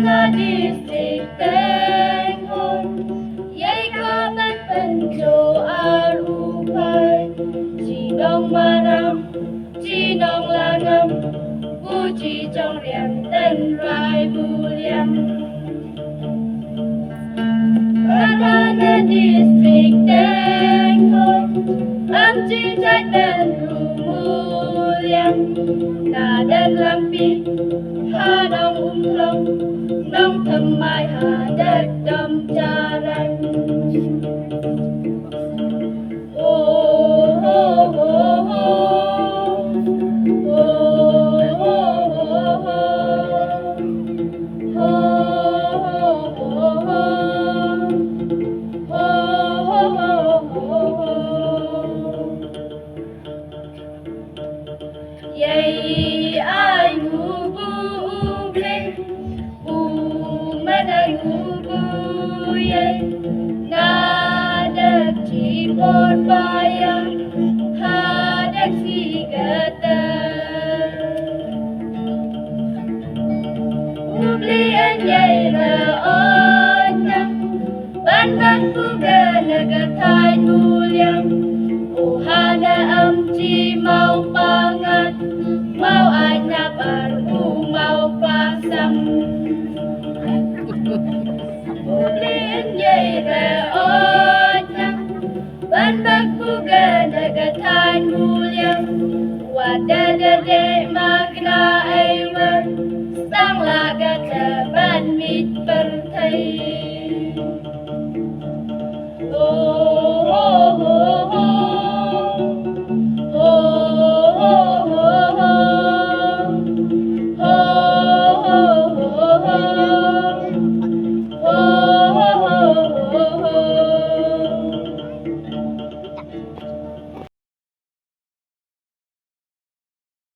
là đi xịt tên hôn Yay ka man penjo arupai Chinong manam, chinong lanam Bu chi trong riêng tên rai bu liam Kadana district tên hôn Am chi trái tên ru mu liam Na den lampi ha nong long nong thầm mai hà đất đâm cha ranh ho ho ho ho ho Yay ai ngu bu ble bu mana ngu bu yay na dak chi bon bayang ha dak si gata bu ble an yay ra on ban ban bu ga na ga thai bu liang o ha na am chi mau pangat mau ai na baru mau pasang Ulin yay ra onyang ban bagbuga nagatan mulyang wadadade magna aywan sang lagat ban mit pertay